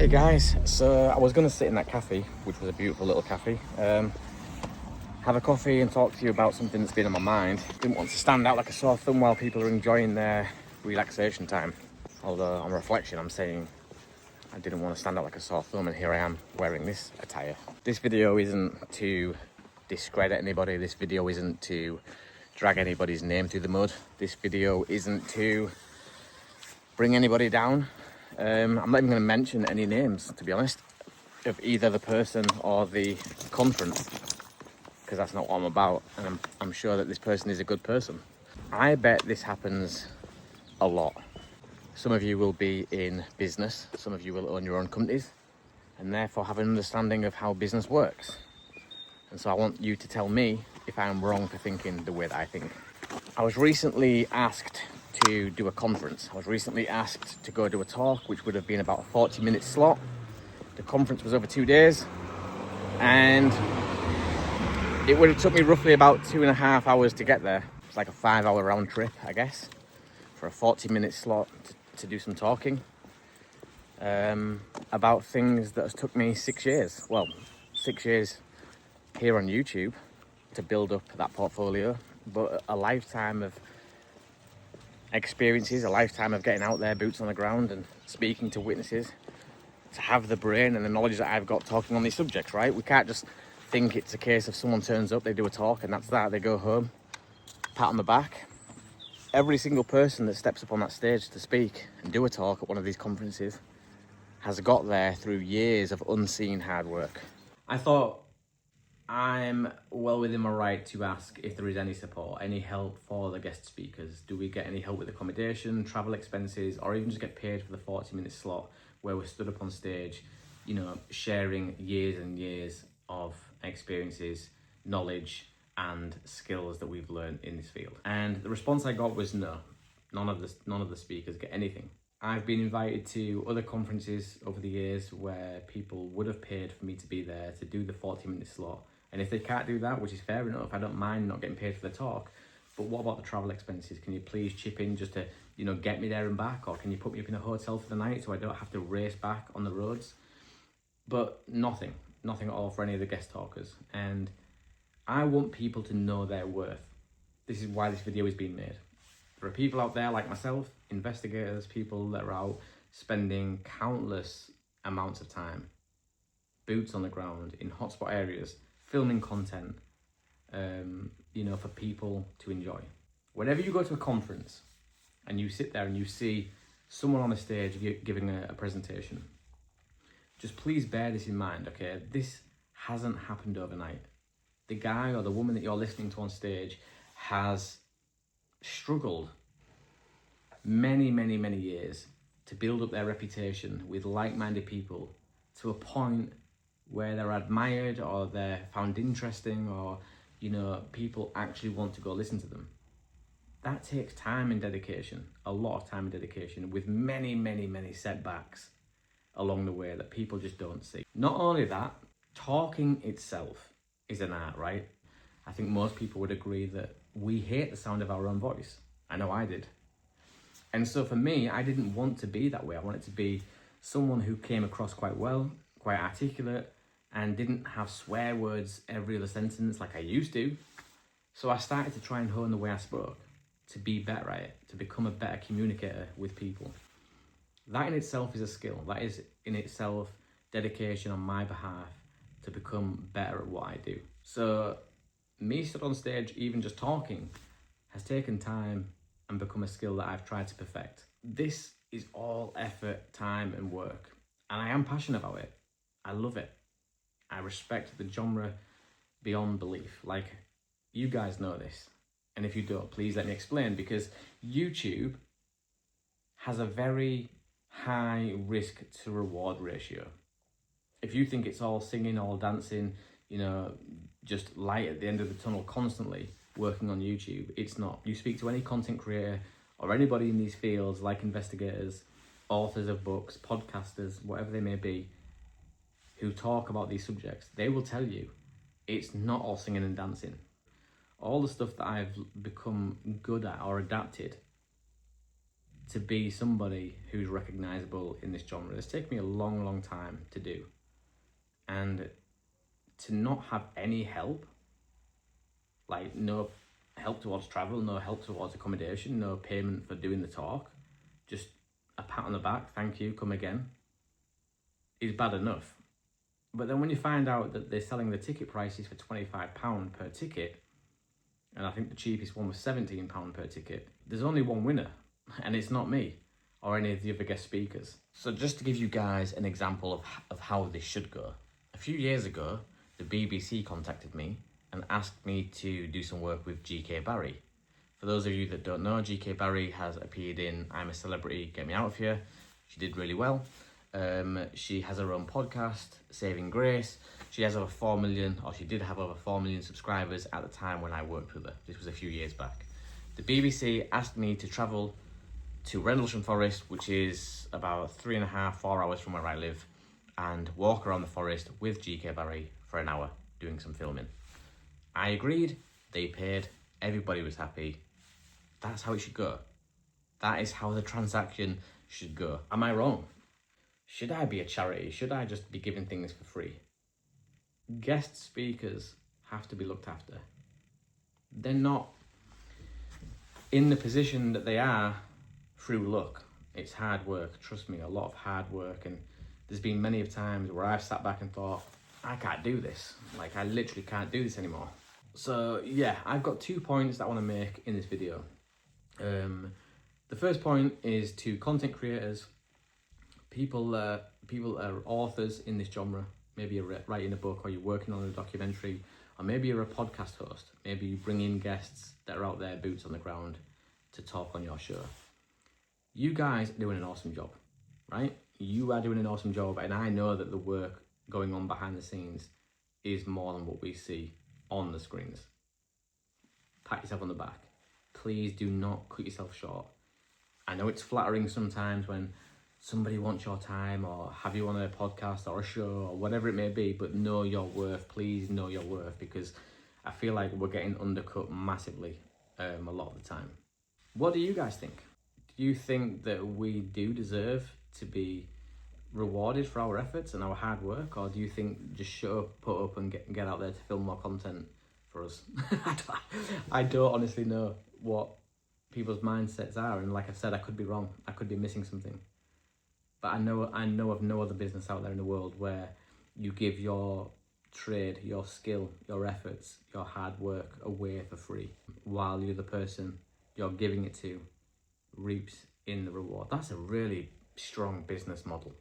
Hey guys, so I was going to sit in that cafe, which was a beautiful little cafe, have a coffee and talk to you about something that's been on my mind. Didn't want to stand out like a sore thumb while people are enjoying their relaxation time. Although on reflection, I'm saying I didn't want to stand out like a sore thumb, and here I am wearing this attire. This video isn't to discredit anybody. This video isn't to drag anybody's name through the mud. This video isn't to bring anybody down. I'm not even going to mention any names, to be honest, of either the person or the conference, because that's not what I'm about, and I'm sure that this person is a good person. I bet this happens a lot. Some of you will be in business, some of you will own your own companies, and therefore have an understanding of how business works. And so I want you to tell me if I'm wrong for thinking the way that I think. I was recently asked to do a conference. I was recently asked to go do a talk, which would have been about a 40-minute slot. The conference was over 2 days, and it would have took me roughly about 2.5 hours to get there. It's like a 5-hour round trip, I guess, for a 40-minute slot to do some talking about things that has took me 6 years. Well, 6 years here on YouTube to build up that portfolio, but a lifetime of experiences, a lifetime of getting out there, boots on the ground, and speaking to witnesses, to have the brain and the knowledge that I've got talking on these subjects, right? We can't just think it's a case of someone turns up, they do a talk, and that's that, they go home, pat on the back. Every single person that steps up on that stage to speak and do a talk at one of these conferences has got there through years of unseen hard work. I thought I'm well within my right to ask if there is any support, any help for the guest speakers. Do we get any help with accommodation, travel expenses, or even just get paid for the 40-minute slot where we're stood up on stage, sharing years and years of experiences, knowledge, and skills that we've learned in this field? And the response I got was no. None of the speakers get anything. I've been invited to other conferences over the years where people would have paid for me to be there to do the 40-minute slot. And if they can't do that, which is fair enough, I don't mind not getting paid for the talk. But what about the travel expenses? Can you please chip in just to, get me there and back? Or can you put me up in a hotel for the night so I don't have to race back on the roads? But nothing at all for any of the guest talkers. And I want people to know their worth. This is why this video is being made. There are people out there like myself, investigators, people that are out spending countless amounts of time, boots on the ground, in hotspot areas, filming content, for people to enjoy. Whenever you go to a conference and you sit there and you see someone on a stage giving a presentation, just please bear this in mind, okay? This hasn't happened overnight. The guy or the woman that you're listening to on stage has struggled many, many, many years to build up their reputation with like-minded people to a point where they're admired or they're found interesting, or people actually want to go listen to them. That takes time and dedication, a lot of time and dedication, with many, many, many setbacks along the way that people just don't see. Not only that, talking itself is an art, right? I think most people would agree that we hate the sound of our own voice. I know I did. And so for me, I didn't want to be that way. I wanted to be someone who came across quite well, quite articulate, and didn't have swear words every other sentence like I used to. So I started to try and hone the way I spoke, to be better at it, to become a better communicator with people. That in itself is a skill. That is in itself dedication on my behalf to become better at what I do. So me stood on stage, even just talking, has taken time and become a skill that I've tried to perfect. This is all effort, time, and work. And I am passionate about it. I love it. I respect the genre beyond belief. Like, you guys know this. And if you don't, please let me explain, because YouTube has a very high risk to reward ratio. If you think it's all singing, all dancing, just light at the end of the tunnel constantly working on YouTube, it's not. You speak to any content creator or anybody in these fields, like investigators, authors of books, podcasters, whatever they may be, who talk about these subjects, they will tell you it's not all singing and dancing. All the stuff that I've become good at or adapted to be somebody who's recognizable in this genre. It's taken me a long time to do. And to not have any help, like no help towards travel, no help towards accommodation, no payment for doing the talk, just a pat on the back, thank you, come again, is bad enough. But then when you find out that they're selling the ticket prices for £25 per ticket, and I think the cheapest one was £17 per ticket, there's only one winner, and it's not me or any of the other guest speakers. So just to give you guys an example of how this should go, a few years ago, the BBC contacted me and asked me to do some work with GK Barry. For those of you that don't know, GK Barry has appeared in I'm a Celebrity, Get Me Out of Here. She did really well. She has her own podcast, Saving Grace. She has over 4 million, or she did have over 4 million subscribers at the time when I worked with her. This was a few years back. The BBC asked me to travel to Rendlesham Forest, which is about 3.5, 4 hours from where I live, and walk around the forest with GK Barry for an hour doing some filming. I agreed, they paid, everybody was happy. That's how it should go. That is how the transaction should go. Am I wrong? Should I be a charity? Should I just be giving things for free? Guest speakers have to be looked after. They're not in the position that they are through luck. It's hard work, trust me, a lot of hard work. And there's been many of times where I've sat back and thought, I can't do this. Like, I literally can't do this anymore. So yeah, I've got 2 points that I want to make in this video. The first point is to content creators, people are authors in this genre. Maybe you're writing a book, or you're working on a documentary, or maybe you're a podcast host. Maybe you bring in guests that are out there, boots on the ground, to talk on your show. You guys are doing an awesome job, right? You are doing an awesome job, and I know that the work going on behind the scenes is more than what we see on the screens. Pat yourself on the back. Please do not cut yourself short. I know it's flattering sometimes when somebody wants your time or have you on a podcast or a show or whatever it may be, but know your worth. Please know your worth, because I feel like we're getting undercut massively a lot of the time. What do you guys think? Do you think that we do deserve to be rewarded for our efforts and our hard work, or do you think just show up, put up and get out there to film more content for us? I don't honestly know what people's mindsets are, and like I said, I could be wrong. I could be missing something. But I know of no other business out there in the world where you give your trade, your skill, your efforts, your hard work away for free, while the other person you're giving it to reaps in the reward. That's a really strong business model.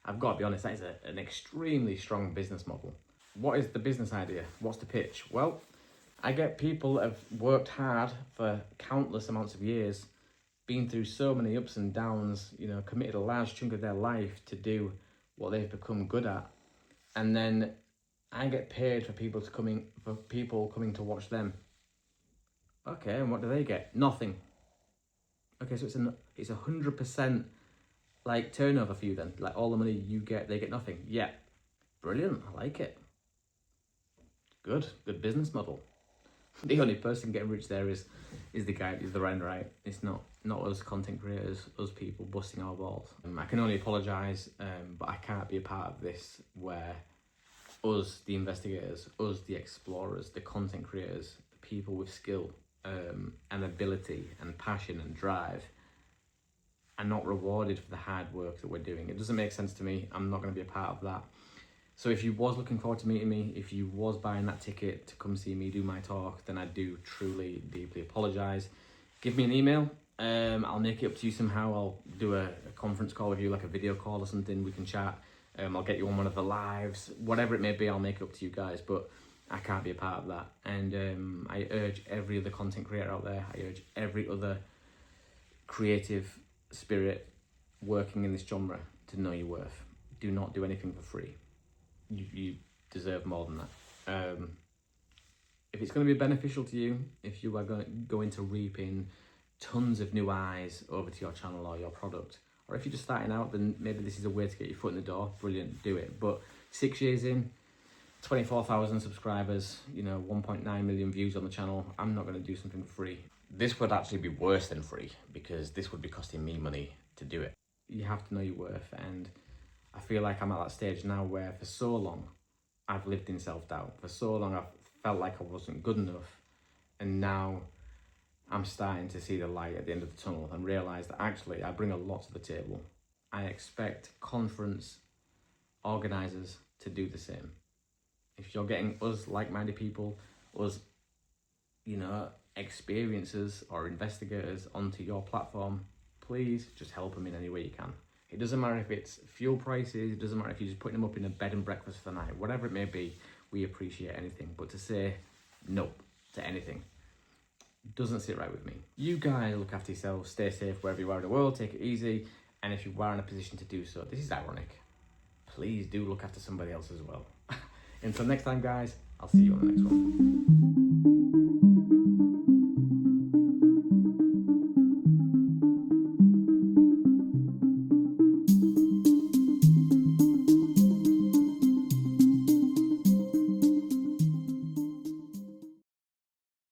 I've got to be honest, that is an extremely strong business model. What is the business idea? What's the pitch? Well, I get people that have worked hard for countless amounts of years, been through so many ups and downs, committed a large chunk of their life to do what they've become good at. And then I get paid for people coming to watch them. Okay, and what do they get? Nothing. Okay, so it's 100% like turnover for you then. Like all the money you get, they get nothing. Yeah, brilliant. I like it. Good business model. The only person getting rich there is the guy, is the rent, right? It's not us content creators, us people busting our balls. I can only apologise, but I can't be a part of this where us, the investigators, us, the explorers, the content creators, the people with skill and ability and passion and drive are not rewarded for the hard work that we're doing. It doesn't make sense to me. I'm not going to be a part of that. So if you was looking forward to meeting me, if you was buying that ticket to come see me do my talk, then I do truly, deeply apologise. Give me an email. I'll make it up to you somehow. I'll do a conference call with you, like a video call or something. We can chat. I'll get you on one of the lives. Whatever it may be, I'll make it up to you guys. But I can't be a part of that. And I urge every other content creator out there, I urge every other creative spirit working in this genre to know your worth. Do not do anything for free. You deserve more than that. If it's going to be beneficial to you, if you are going to reap in tons of new eyes over to your channel or your product, or if you're just starting out, then maybe this is a way to get your foot in the door. Brilliant, do it. But 6 years in, 24,000 subscribers, you know, 1.9 million views on the channel. I'm not going to do something for free. This would actually be worse than free because this would be costing me money to do it. You have to know your worth, and I feel like I'm at that stage now where for so long I've lived in self-doubt. For so long I've felt like I wasn't good enough, and now I'm starting to see the light at the end of the tunnel and realise that actually I bring a lot to the table. I expect conference organisers to do the same. If you're getting us like-minded people, us, you know, experiencers or investigators onto your platform, please just help them in any way you can. It doesn't matter if it's fuel prices, it doesn't matter if you're just putting them up in a bed and breakfast for the night, whatever it may be, we appreciate anything. But to say no to anything doesn't sit right with me. You guys look after yourselves, stay safe wherever you are in the world, take it easy, and if you are in a position to do so, this is ironic, please do look after somebody else as well. Until next time, guys, I'll see you on the next one.